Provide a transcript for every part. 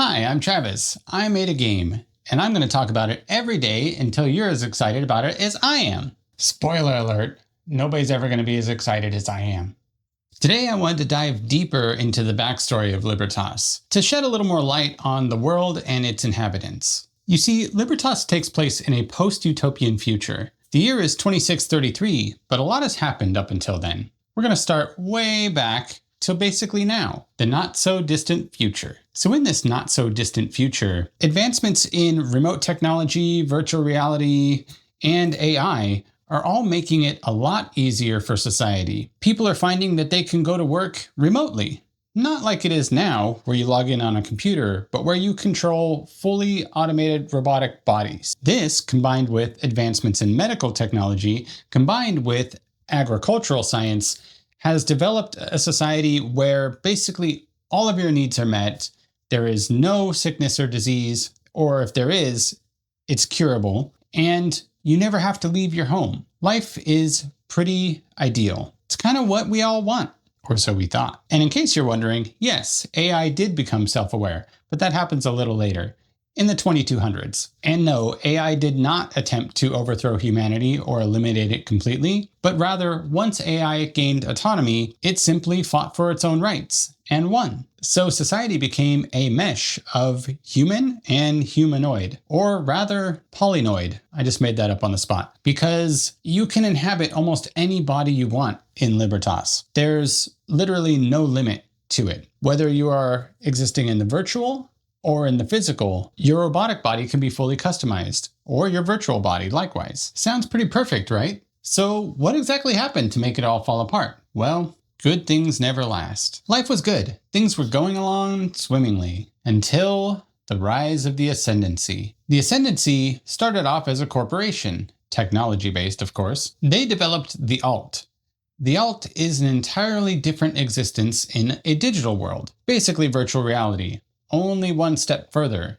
Hi, I'm Travis. I made a game, and I'm going to talk about it every day until you're as excited about it as I am. Spoiler alert, nobody's ever going to be as excited as I am. Today I wanted to dive deeper into the backstory of Libertas, to shed a little more light on the world and its inhabitants. You see, Libertas takes place in a post-utopian future. The year is 2633, but a lot has happened up until then. We're going to start way back till basically now, the not-so-distant future. So in this not-so-distant future, advancements in remote technology, virtual reality, and AI are all making it a lot easier for society. People are finding that they can go to work remotely. Not like it is now, where you log in on a computer, but where you control fully automated robotic bodies. This, combined with advancements in medical technology, combined with agricultural science, has developed a society where basically all of your needs are met. There is no sickness or disease, or if there is, it's curable, and you never have to leave your home. Life is pretty ideal. It's kind of what we all want, or so we thought. And in case you're wondering, yes, AI did become self-aware, but that happens a little later, in the 2200s. And no, AI did not attempt to overthrow humanity or eliminate it completely, but rather, once AI gained autonomy, it simply fought for its own rights and won. So society became a mesh of human and humanoid, or rather polynoid. I just made that up on the spot, because you can inhabit almost any body you want in Libertas. There's literally no limit to it. Whether you are existing in the virtual or in the physical, your robotic body can be fully customized, or your virtual body likewise. Sounds pretty perfect, right? So what exactly happened to make it all fall apart? Well, good things never last. Life was good. Things were going along swimmingly until the rise of the Ascendancy. The Ascendancy started off as a corporation, technology-based of course. They developed the Alt. The Alt is an entirely different existence in a digital world, basically virtual reality. Only one step further.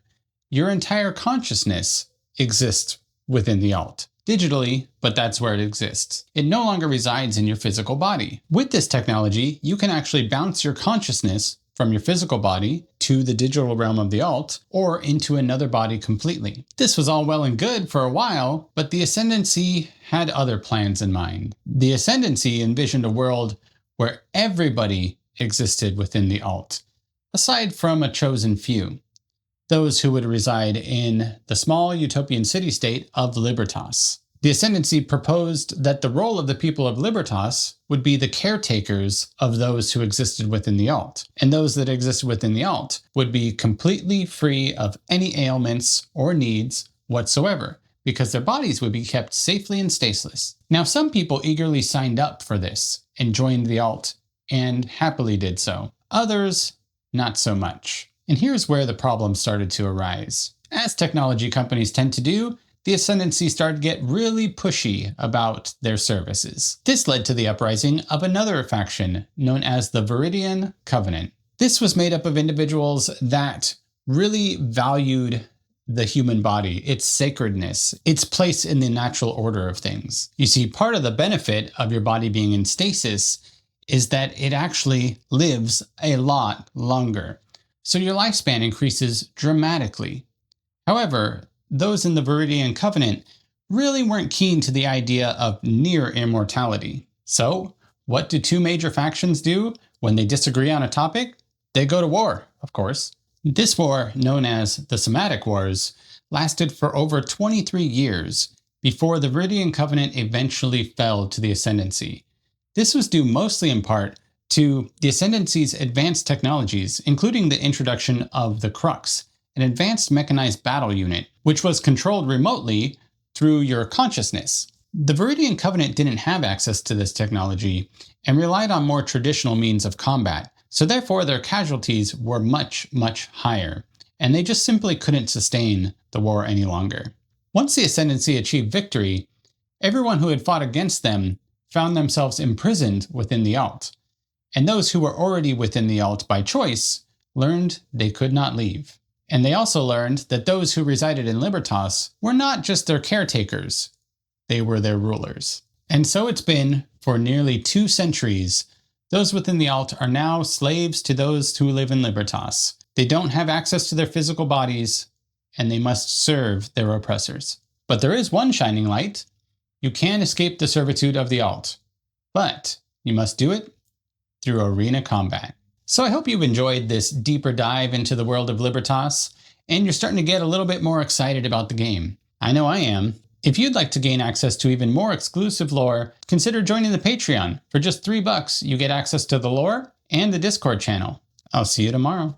Your entire consciousness exists within the Alt. Digitally, but that's where it exists. It no longer resides in your physical body. With this technology, you can actually bounce your consciousness from your physical body to the digital realm of the Alt, or into another body completely. This was all well and good for a while, but the Ascendancy had other plans in mind. The Ascendancy envisioned a world where everybody existed within the Alt, aside from a chosen few, those who would reside in the small utopian city-state of Libertas. The Ascendancy proposed that the role of the people of Libertas would be the caretakers of those who existed within the Alt, and those that existed within the Alt would be completely free of any ailments or needs whatsoever, because their bodies would be kept safely in stasis. Now, some people eagerly signed up for this and joined the Alt, and happily did so. Others, not so much. And here's where the problem started to arise. As technology companies tend to do, the Ascendancy started to get really pushy about their services. This led to the uprising of another faction known as the Viridian Covenant. This was made up of individuals that really valued the human body, its sacredness, its place in the natural order of things. You see, part of the benefit of your body being in stasis is that it actually lives a lot longer. So your lifespan increases dramatically. However, those in the Viridian Covenant really weren't keen to the idea of near immortality. So, what do two major factions do when they disagree on a topic? They go to war, of course. This war, known as the Somatic Wars, lasted for over 23 years before the Viridian Covenant eventually fell to the Ascendancy. This was due mostly in part to the Ascendancy's advanced technologies, including the introduction of the crux, an advanced mechanized battle unit, which was controlled remotely through your consciousness. The Viridian Covenant didn't have access to this technology and relied on more traditional means of combat, so therefore their casualties were much, much higher, and they just simply couldn't sustain the war any longer. Once the Ascendancy achieved victory, everyone who had fought against them found themselves imprisoned within the Alt, and those who were already within the Alt by choice learned they could not leave. And they also learned that those who resided in Libertas were not just their caretakers, they were their rulers. And so it's been for nearly 2 centuries. Those within the Alt are now slaves to those who live in Libertas. They don't have access to their physical bodies, and they must serve their oppressors. But there is one shining light. You can escape the servitude of the alt, but you must do it through arena combat. So I hope you've enjoyed this deeper dive into the world of Libertas, and you're starting to get a little bit more excited about the game. I know I am. If you'd like to gain access to even more exclusive lore, consider joining the Patreon. For just $3, you get access to the lore and the Discord channel. I'll see you tomorrow.